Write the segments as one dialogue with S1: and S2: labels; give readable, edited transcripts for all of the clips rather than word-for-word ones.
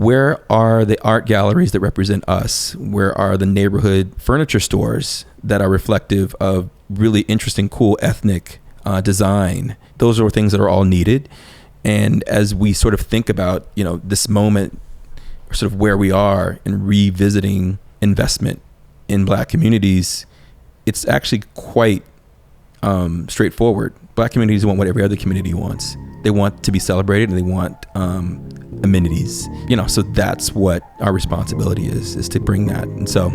S1: where are the art galleries that represent us? Where are the neighborhood furniture stores that are reflective of really interesting, cool ethnic design? Those are things that are all needed. And as we sort of think about, this moment, sort of where we are in revisiting investment in Black communities, it's actually quite straightforward. Black communities want what every other community wants. They want to be celebrated, and they want amenities. So that's what our responsibility is to bring that. And so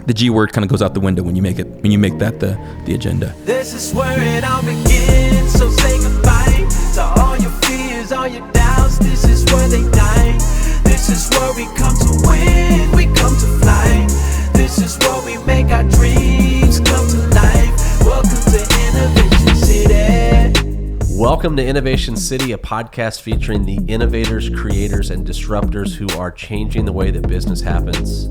S1: the G word kind of goes out the window when you make that the agenda.
S2: This is where it all begins. So say goodbye to all your fears, all your doubts. This is where they die. This is where we come to win, we come to fly. This is where we make our dreams come to life. Welcome to Innovation City.
S3: Welcome to Innovation City, a podcast featuring the innovators, creators, and disruptors who are changing the way that business happens.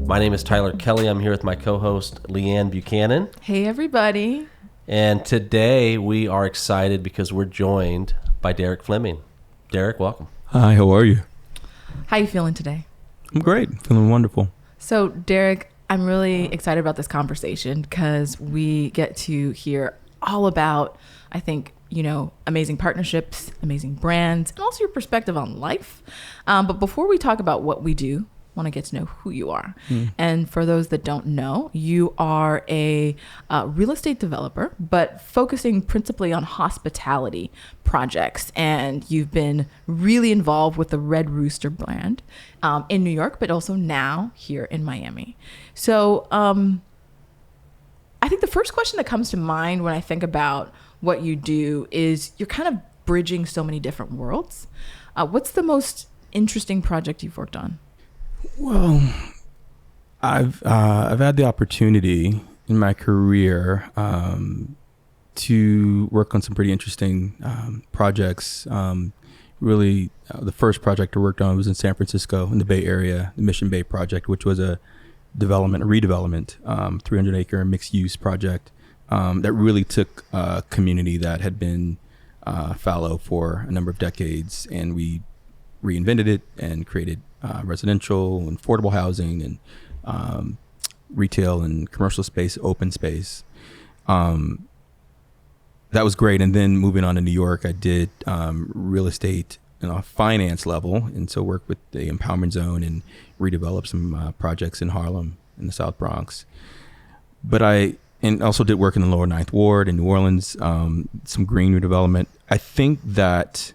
S3: My name is Tyler Kelly. I'm here with my co-host, Leanne Buchanan.
S4: Hey, everybody.
S3: And today we are excited because we're joined by Derek Fleming. Derek, welcome.
S1: Hi, how are you?
S4: How you feeling today?
S1: I'm great. Feeling wonderful.
S4: So, Derek, I'm really excited about this conversation because we get to hear all about, I think, amazing partnerships, amazing brands, and also your perspective on life. But before we talk about what we do, I want to get to know who you are. And for those that don't know, you are a real estate developer, but focusing principally on hospitality projects. And you've been really involved with the Red Rooster brand in New York, but also now here in Miami. So I think the first question that comes to mind when I think about what you do is you're kind of bridging so many different worlds. What's the most interesting project you've worked on?
S1: Well, I've had the opportunity in my career to work on some pretty interesting projects. The first project I worked on was in San Francisco in the Bay Area, the Mission Bay project, which was a redevelopment, 300-acre mixed-use project that really took a community that had been fallow for a number of decades, and we reinvented it and created residential and affordable housing and retail and commercial space, open space. That was great. And then moving on to New York, I did real estate on a finance level, and so worked with the Empowerment Zone and redeveloped some projects in Harlem in the South Bronx. And also did work in the Lower Ninth Ward in New Orleans, some green redevelopment. I think that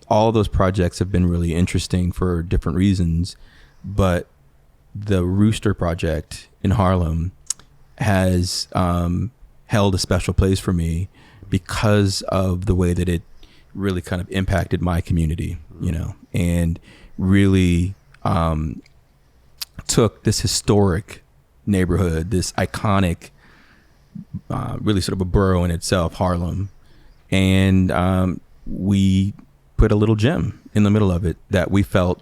S1: all of those projects have been really interesting for different reasons, but the Rooster project in Harlem has held a special place for me because of the way that it really kind of impacted my community, and really took this historic neighborhood, this iconic, really sort of a borough in itself, Harlem, and we put a little gem in the middle of it that we felt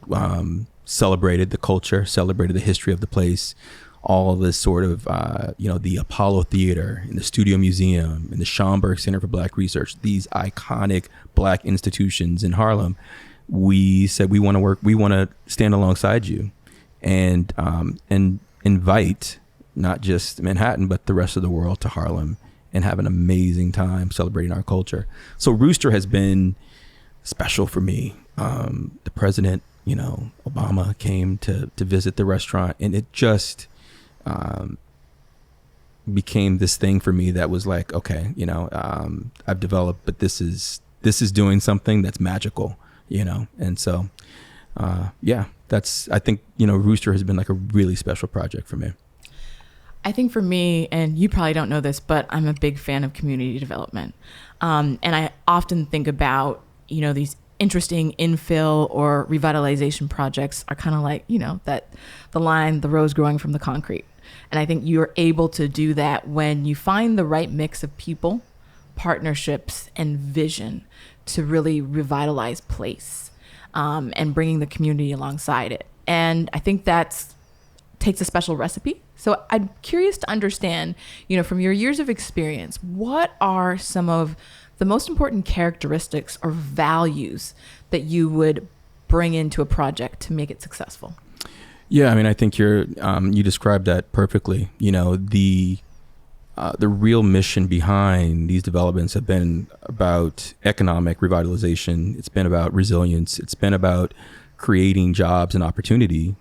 S1: celebrated the culture, celebrated the history of the place, all of this sort of, the Apollo Theater and the Studio Museum and the Schomburg Center for Black Research, these iconic Black institutions in Harlem. We said, we want to stand alongside you and invite not just Manhattan, but the rest of the world to Harlem and have an amazing time celebrating our culture. So Rooster has been special for me. The president, Obama came to visit the restaurant, and it just became this thing for me that was like, okay, I've developed, but this is doing something that's magical, and so I think Rooster has been like a really special project for me.
S4: I think for me, and you probably don't know this, but I'm a big fan of community development. And I often think about, these interesting infill or revitalization projects are kind of like, that the line, the rose growing from the concrete. And I think you're able to do that when you find the right mix of people, partnerships, and vision to really revitalize place and bringing the community alongside it. And I think takes a special recipe. So I'm curious to understand, from your years of experience, what are some of the most important characteristics or values that you would bring into a project to make it successful?
S1: Yeah, I mean, I think you described that perfectly. The real mission behind these developments have been about economic revitalization. It's been about resilience. It's been about creating jobs and opportunity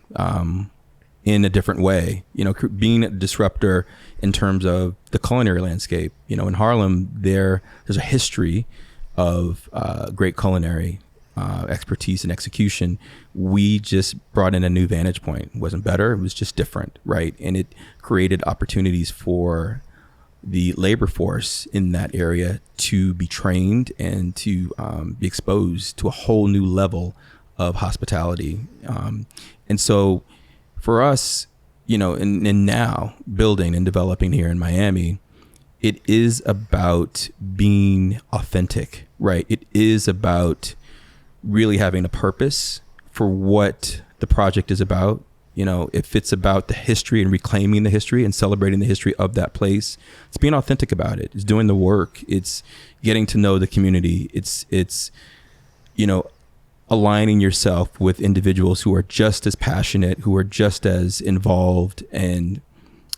S1: in a different way. Being a disruptor in terms of the culinary landscape. In Harlem, there's a history of great culinary expertise and execution. We just brought in a new vantage point. It wasn't better. It was just different, right? And it created opportunities for the labor force in that area to be trained and to be exposed to a whole new level of hospitality. And so for us, and now building and developing here in Miami, it is about being authentic, right? It is about really having a purpose for what the project is about. If it's about the history and reclaiming the history and celebrating the history of that place, it's being authentic about it. It's doing the work. It's getting to know the community. It's aligning yourself with individuals who are just as passionate, who are just as involved and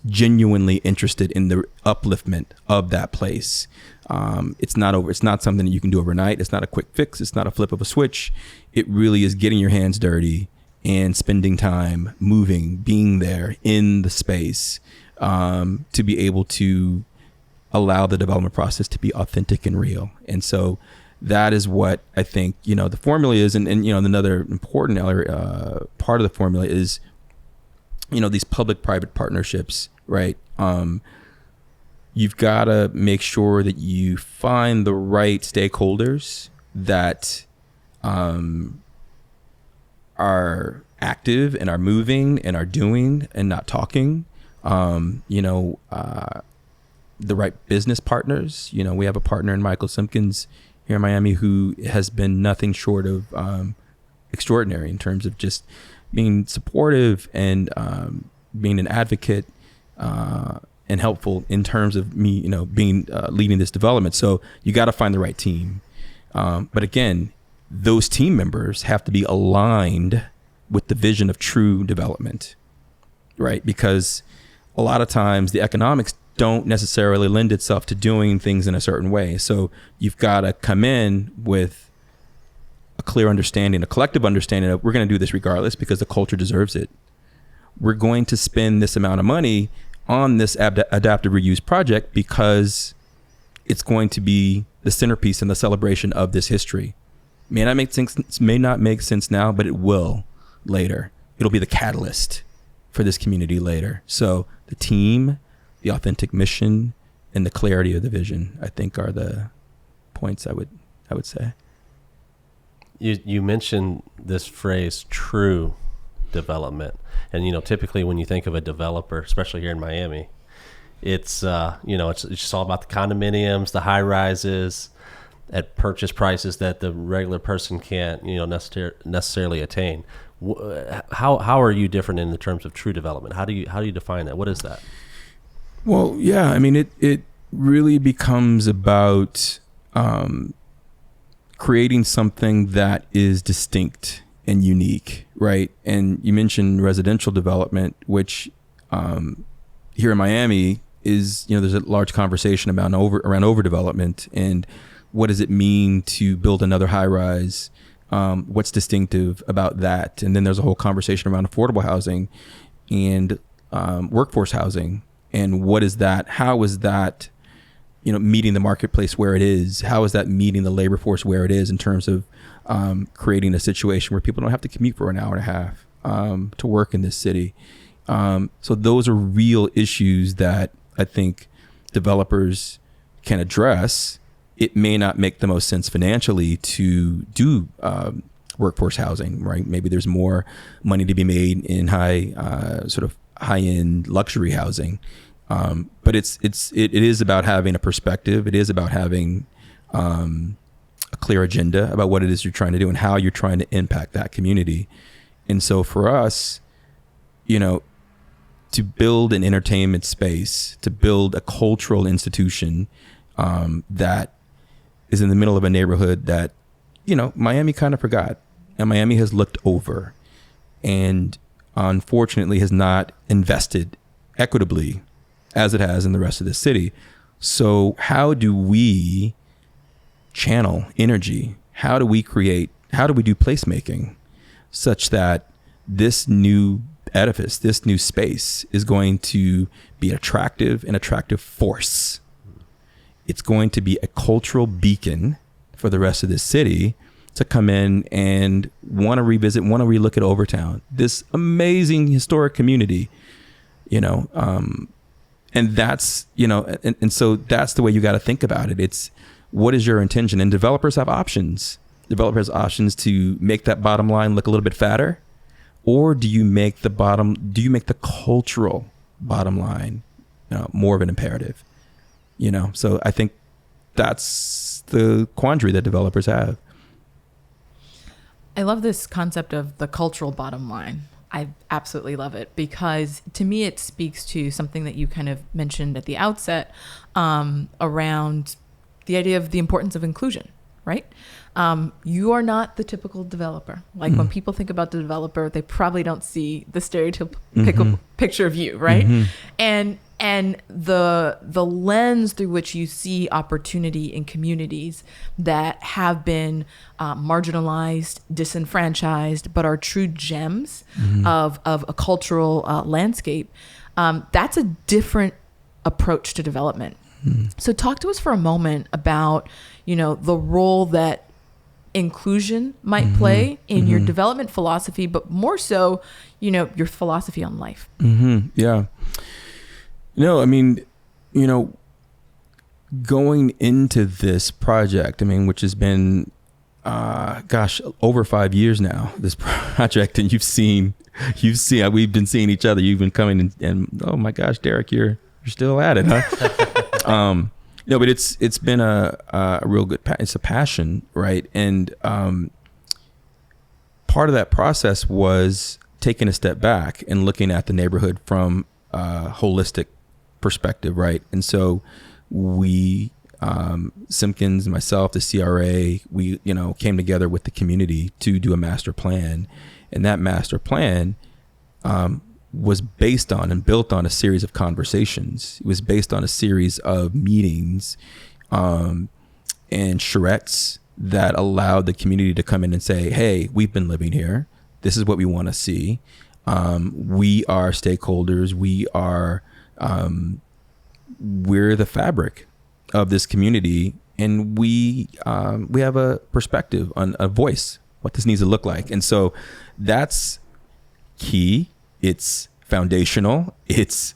S1: genuinely interested in the upliftment of that place. It's not something that you can do overnight. It's not a quick fix. It's not a flip of a switch. It really is getting your hands dirty and spending time moving, being there in the space, to be able to allow the development process to be authentic and real. And so that is what I think, the formula is. And another important part of the formula is, these public-private partnerships, right? You've got to make sure that you find the right stakeholders that are active and are moving and are doing and not talking. The right business partners. We have a partner in Michael Simpkins here in Miami who has been nothing short of extraordinary in terms of just being supportive and being an advocate and helpful in terms of me, being leading this development. So you got to find the right team. But again, those team members have to be aligned with the vision of true development, right? Because a lot of times the economics don't necessarily lend itself to doing things in a certain way. So you've got to come in with a clear understanding, a collective understanding of we're going to do this regardless because the culture deserves it. We're going to spend this amount of money on this adaptive reuse project because it's going to be the centerpiece and the celebration of this history. May not make sense now, but it will later. It'll be the catalyst for this community later. So the team, the authentic mission, and the clarity of the vision, I think, are the points I would say.
S3: You mentioned this phrase, true development. And, typically when you think of a developer, especially here in Miami, it's just all about the condominiums, the high rises at purchase prices that the regular person can't, necessarily attain. How are you different in the terms of true development? How do you define that? What is that?
S1: Well, yeah, I mean, it really becomes about creating something that is distinct and unique, right? And you mentioned residential development, which here in Miami is, there's a large conversation about around overdevelopment and what does it mean to build another high rise? What's distinctive about that? And then there's a whole conversation around affordable housing and workforce housing. And what is that? How is that, meeting the marketplace where it is? How is that meeting the labor force where it is in terms of creating a situation where people don't have to commute for an hour and a half to work in this city? So those are real issues that I think developers can address. It may not make the most sense financially to do workforce housing, right? Maybe there's more money to be made in high-end luxury housing. But it is about having a perspective. It is about having a clear agenda about what it is you're trying to do and how you're trying to impact that community. And so for us, to build an entertainment space, to build a cultural institution that is in the middle of a neighborhood that, Miami kind of forgot. and Miami has looked over and unfortunately has not invested equitably as it has in the rest of the city. So how do we channel energy? How do we do placemaking such that this new edifice, this new space is going to be an attractive force? It's going to be a cultural beacon for the rest of the city to come in and want to relook at Overtown, this amazing historic community, and that's, and so that's the way you got to think about it. It's, what is your intention? And developers have options. Developers have options to make that bottom line look a little bit fatter, or do you make the cultural bottom line more of an imperative? So I think that's the quandary that developers have.
S4: I love this concept of the cultural bottom line. I absolutely love it, because to me it speaks to something that you kind of mentioned at the outset, around the idea of the importance of inclusion, right? You are not the typical developer. Like when people think about the developer, they probably don't see the stereotypical picture of you, right? And the lens through which you see opportunity in communities that have been marginalized, disenfranchised, but are true gems of a cultural landscape, that's a different approach to development. So talk to us for a moment about, the role that inclusion might play in your development philosophy, but more so, your philosophy on life.
S1: Yeah. No, I mean, going into this project, which has been, over 5 years now, this project, and we've been seeing each other. You've been coming and oh my gosh, Derek, you're still at it, huh? No, but it's been a real good, it's a passion, right? And part of that process was taking a step back and looking at the neighborhood from a holistic perspective, right? And so we, Simpkins, myself, the CRA, we, came together with the community to do a master plan. And that master plan was based on and built on a series of conversations. It was based on a series of meetings and charrettes that allowed the community to come in and say, hey, we've been living here. This is what we want to see. We are stakeholders. We're the fabric of this community, and we have a perspective on a voice, what this needs to look like. And so that's key. It's foundational. It's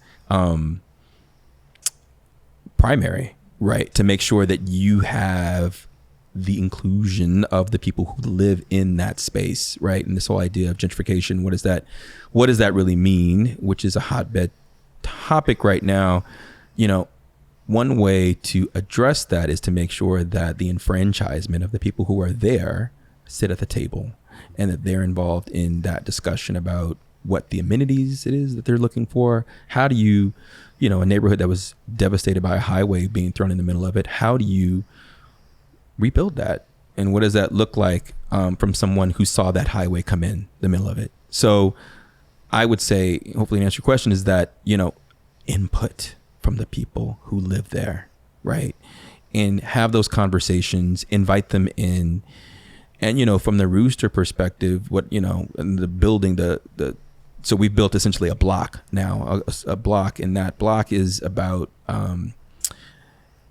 S1: primary, right? To make sure that you have the inclusion of the people who live in that space, right? And this whole idea of gentrification, what does that really mean? Which is a hotbed topic right now. One way to address that is to make sure that the enfranchisement of the people who are there sit at the table, and that they're involved in that discussion about what the amenities it is that they're looking for. How do you, a neighborhood that was devastated by a highway being thrown in the middle of it, how do you rebuild that? And what does that look like from someone who saw that highway come in the middle of it? So I would say, hopefully to answer your question, is that, input from the people who live there, right? And have those conversations, invite them in. And, from the Rooster perspective, and the building, so we've built essentially a block now, a block, and that block is about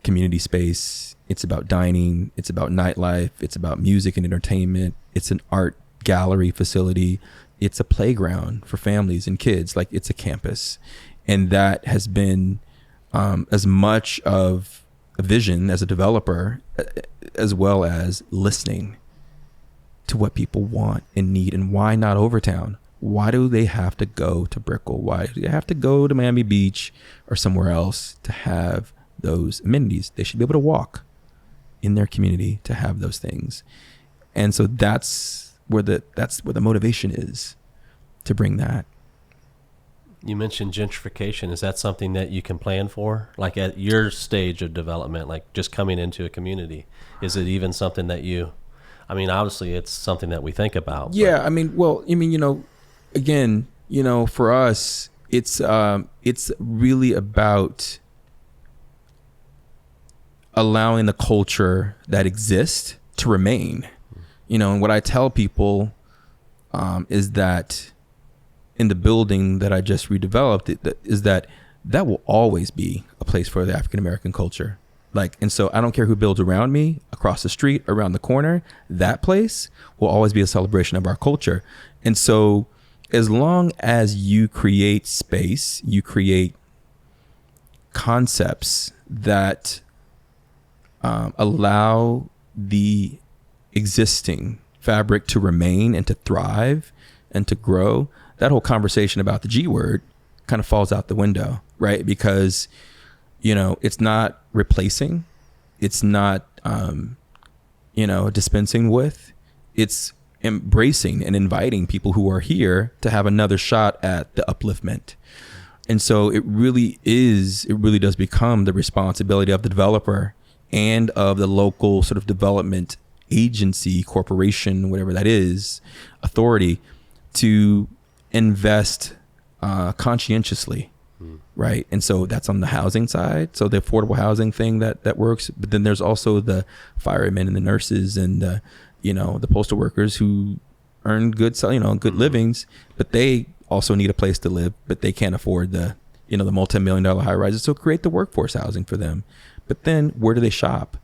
S1: community space. It's about dining. It's about nightlife. It's about music and entertainment. It's an art gallery facility. It's a playground for families and kids. Like, it's a campus. And that has been as much of a vision as a developer, as well as listening to what people want and need. And why not Overtown? Why do they have to go to Brickell? Why do they have to go to Miami Beach or somewhere else to have those amenities? They should be able to walk in their community to have those things. And so that's where the motivation is, to bring that.
S3: You mentioned gentrification. Is that something that you can plan for? Like at your stage of development, like just coming into a community, is it even something that you I mean, obviously it's something that we think about.
S1: Yeah, I mean, well, again, for us, it's really about allowing the culture that exists to remain. And what I tell people is that in the building that I just redeveloped, is that will always be a place for the African American culture. And so I don't care who builds around me, across the street, around the corner, that place will always be a celebration of our culture. And so as long as you create space, you create concepts that allow the existing fabric to remain and to thrive and to grow, that whole conversation about the G word kind of falls out the window, right? Because it's not replacing, it's not dispensing with, it's embracing and inviting people who are here to have another shot at the upliftment. And so it really does become the responsibility of the developer and of the local sort of development agency, corporation, whatever that is, authority, to invest conscientiously. Right. And so that's on the housing side. So the affordable housing thing that works. But then there's also the firemen and the nurses and the postal workers who earn good livings, but they also need a place to live, but they can't afford the multi-million-dollar high rises. So create the workforce housing for them. But then where do they shop?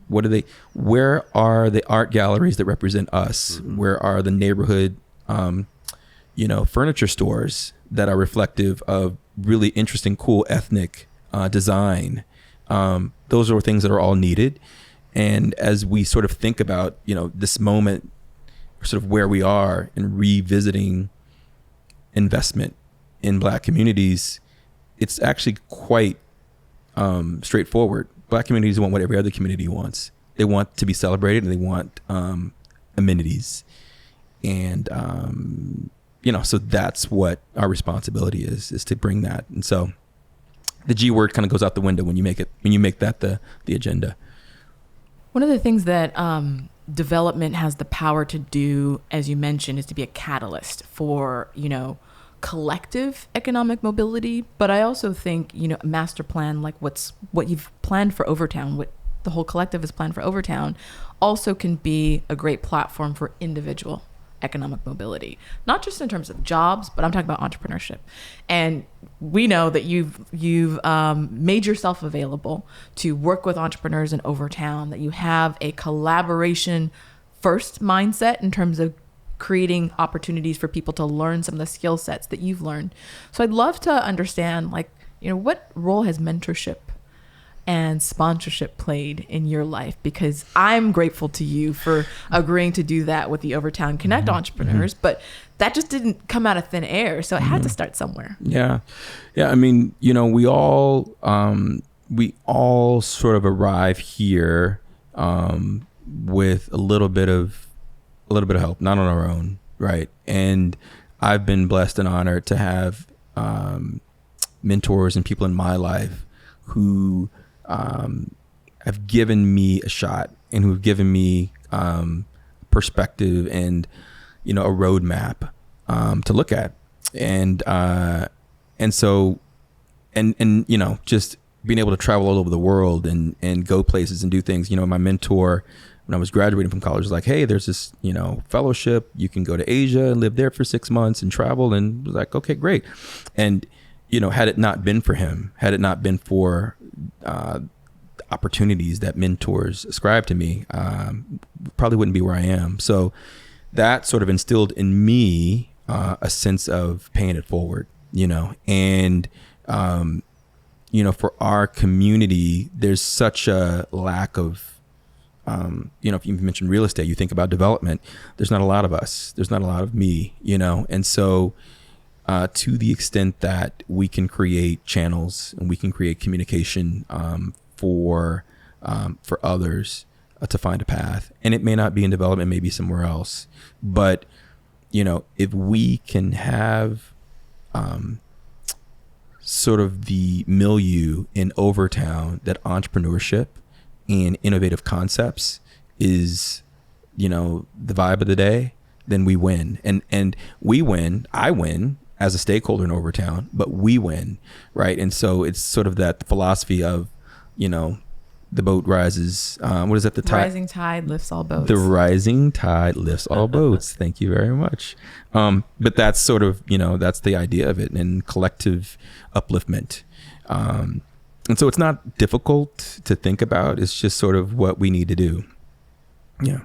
S1: Where are the art galleries that represent us? Where are the neighborhood, furniture stores that are reflective of really interesting, cool ethnic design? Those are things that are all needed. And as we sort of think about, this moment, sort of where we are in revisiting investment in Black communities, it's actually quite straightforward. Black communities want what every other community wants. They want to be celebrated and they want amenities. And, so that's what our responsibility is to bring that. And so the G word kind of goes out the window when you make that the agenda.
S4: One of the things that development has the power to do, as you mentioned, is to be a catalyst for, collective economic mobility. But I also think, a master plan, like what you've planned for Overtown, what the whole collective has planned for Overtown, also can be a great platform for individual economic mobility, not just in terms of jobs, but I'm talking about entrepreneurship. And we know that you've made yourself available to work with entrepreneurs in Overtown, that you have a collaboration first mindset in terms of creating opportunities for people to learn some of the skill sets that you've learned. So I'd love to understand, what role has mentorship and sponsorship played in your life? Because I'm grateful to you for agreeing to do that with the Overtown Connect entrepreneurs, but that just didn't come out of thin air. So it had to start somewhere.
S1: Yeah. Yeah. I mean, we all sort of arrive here with a little bit of help, not on our own. Right. And I've been blessed and honored to have mentors and people in my life who have given me a shot and who've given me perspective and a roadmap to look at, and so just being able to travel all over the world and go places and do things. My mentor when I was graduating from college was like, hey, there's this fellowship, you can go to Asia and live there for 6 months and travel, and was like, okay, great. And had it not been for him, had it not been for opportunities that mentors ascribed to me, probably wouldn't be where I am. So that sort of instilled in me a sense of paying it forward, and for our community, there's such a lack of, if you mention real estate, you think about development, there's not a lot of us, there's not a lot of me, and so to the extent that we can create channels and we can create communication for others to find a path, and it may not be in development, maybe somewhere else, but if we can have sort of the milieu in Overtown that entrepreneurship and innovative concepts is the vibe of the day, then we win. And we win. I win as a stakeholder in Overtown, but we win, right? And so it's sort of that philosophy of, the boat rises. What is that? The tide.
S4: Rising tide lifts all boats.
S1: The rising tide lifts all boats. Thank you very much. But that's sort of, that's the idea of it, and collective upliftment. And so it's not difficult to think about. It's just sort of what we need to do. Yeah.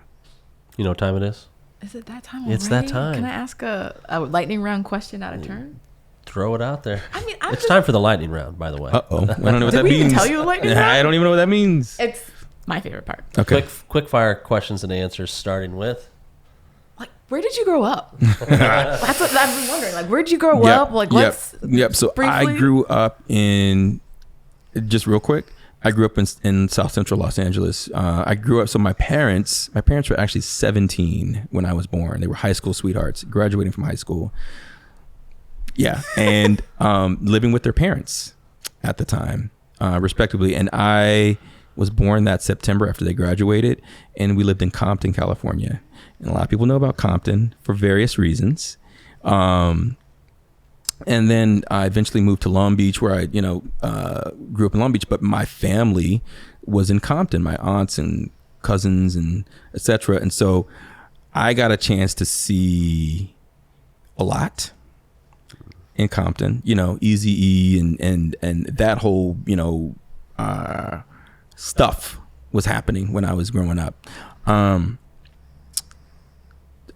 S3: You know what time it is?
S4: Is it that time already?
S3: It's that time.
S4: Can I ask a lightning round question out of turn?
S3: Throw it out there.
S4: I mean,
S3: it's time for the lightning round, by the way.
S1: Uh-oh. I don't know what that
S4: Did we
S1: means.
S4: even tell you a lightning round?
S1: I don't even know what that means.
S4: It's my favorite part.
S1: Okay.
S3: Quick fire questions and answers, starting with.
S4: Like, where did you grow up? That's what I've been wondering. Like, where did you grow up? Like, let's
S1: So
S4: briefly.
S1: I grew up just real quick, I grew up in South Central Los Angeles. I grew up, so my parents were actually 17 when I was born. They were high school sweethearts, graduating from high school. Yeah, and living with their parents at the time, respectively. And I was born that September after they graduated, and we lived in Compton, California. And a lot of people know about Compton for various reasons. And then I eventually moved to Long Beach, where I, grew up in Long Beach, but my family was in Compton, my aunts and cousins and et cetera. And so I got a chance to see a lot in Compton, Eazy-E and that whole, stuff was happening when I was growing up. All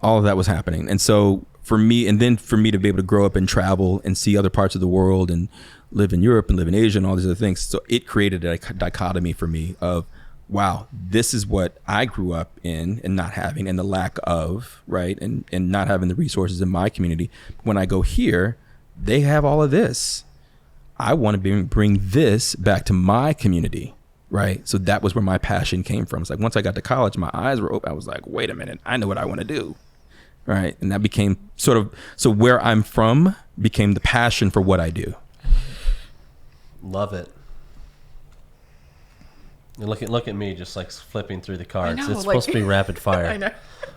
S1: of that was happening. And so for me to be able to grow up and travel and see other parts of the world and live in Europe and live in Asia and all these other things. So it created a dichotomy for me of, wow, this is what I grew up in and not having, and the lack of, right. And not having the resources in my community. When I go here, they have all of this. I want to bring this back to my community. Right. So that was where my passion came from. It's like, once I got to college, my eyes were open. I was like, wait a minute, I know what I want to do. Right. And that became so where I'm from became the passion for what I do.
S3: Love it. And look at me, just like flipping through the cards.
S4: Know,
S3: it's supposed to be rapid fire.
S4: I know.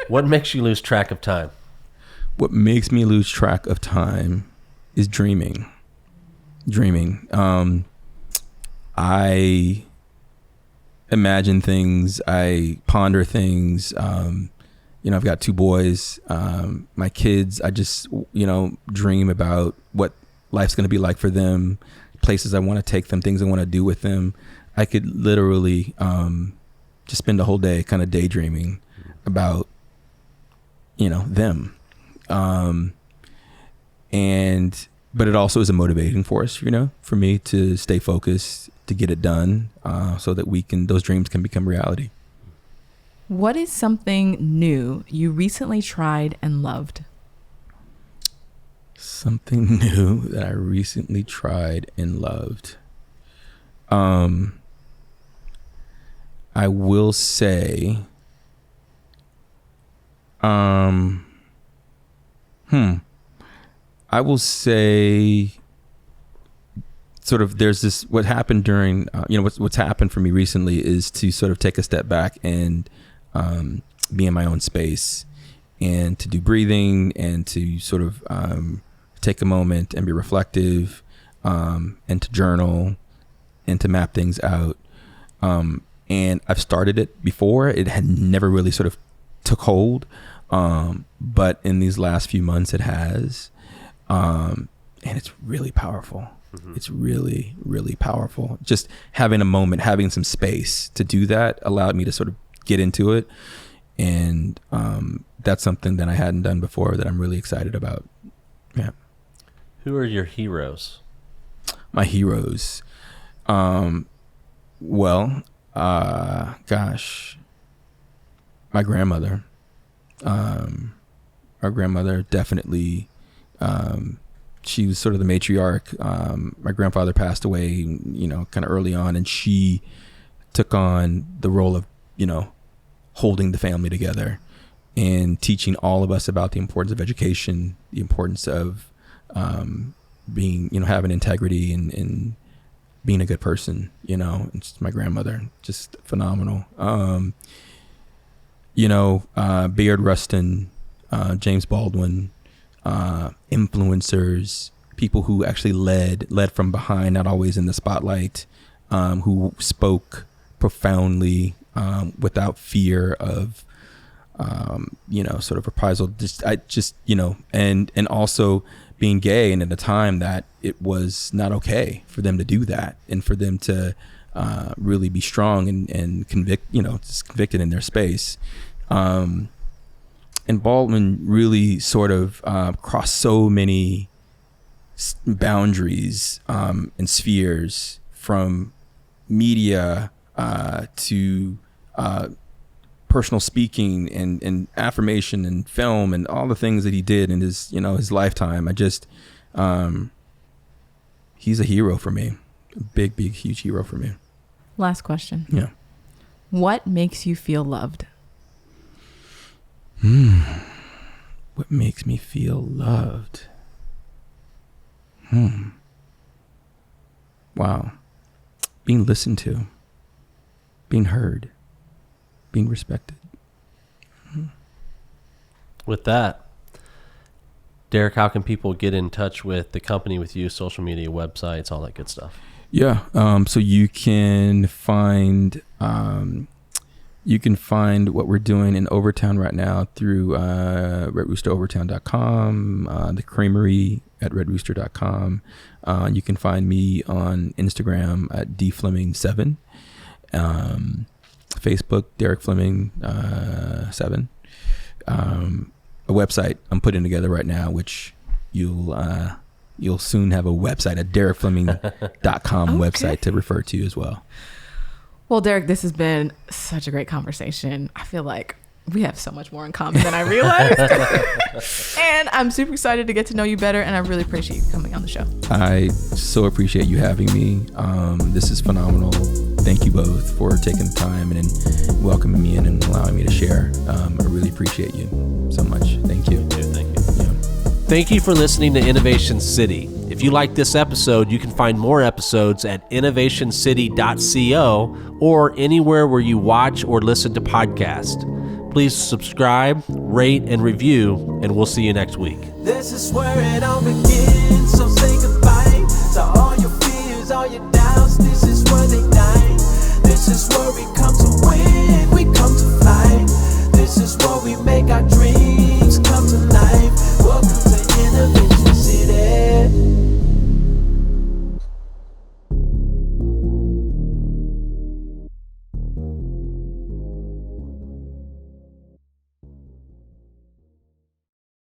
S3: What makes you lose track of time?
S1: What makes me lose track of time is dreaming. I imagine things. I ponder things. I've got 2 boys. My kids, I just, dream about what life's going to be like for them, places I want to take them, things I want to do with them. I could literally just spend a whole day kind of daydreaming about, them. But it also is a motivating force, for me to stay focused, to get it done, so that those dreams can become reality.
S4: What is something new you recently tried and loved?
S1: Something new that I recently tried and loved. I will say, sort of there's this, what happened during, what's happened for me recently is to sort of take a step back and be in my own space and to do breathing and to sort of take a moment and be reflective and to journal and to map things out. And I've started it before. It had never really sort of took hold. But in these last few months it has. And it's really powerful. Mm-hmm. It's really, really powerful. Just having a moment, having some space to do that allowed me to sort of get into it. And that's something that I hadn't done before that I'm really excited about. Yeah.
S3: Who are your heroes?
S1: My heroes. My grandmother. Our grandmother definitely, she was sort of the matriarch. My grandfather passed away, kind of early on, and she took on the role of, holding the family together and teaching all of us about the importance of education, the importance of being, having integrity and being a good person, It's my grandmother, just phenomenal. Bayard Rustin, James Baldwin, influencers, people who actually led from behind, not always in the spotlight, who spoke profoundly, without fear of, sort of reprisal. And also being gay, and at a time that it was not okay for them to do that, and for them to really be strong and convicted in their space. And Baldwin really sort of crossed so many boundaries and spheres, from media to personal speaking and affirmation and film and all the things that he did in his lifetime. He's a hero for me, a big, huge hero for me.
S4: Last question.
S1: Yeah.
S4: What makes you feel loved?
S1: What makes me feel loved? Wow. Being listened to, being heard, being respected.
S3: With that, Derek, how can people get in touch with the company, with you, social media, websites, all that good stuff?
S1: Yeah. So you can find what we're doing in Overtown right now through roosterovertown.com, the creamery at redrooster.com. You can find me on Instagram at dfleming7, Facebook Derek Fleming 7. A website I'm putting together right now, which you'll soon have a website, a derekfleming.com website to refer to as well.
S4: Well, Derek, this has been such a great conversation. I feel like we have so much more in common than I realized. And I'm super excited to get to know you better, and I really appreciate you coming on the show.
S1: I so appreciate you having me. This is phenomenal. Thank you both for taking the time and welcoming me in and allowing me to share. I really appreciate you so much. Thank you.
S3: Thank you.
S1: Yeah.
S3: Thank you for listening to Innovation City. If you like this episode, you can find more episodes at innovationcity.co or anywhere where you watch or listen to podcasts. Please subscribe, rate, and review, and we'll see you next week.
S2: This is where it all begins, so say goodbye to all your fears, all your doubts. This is where they die. This is where we come to win.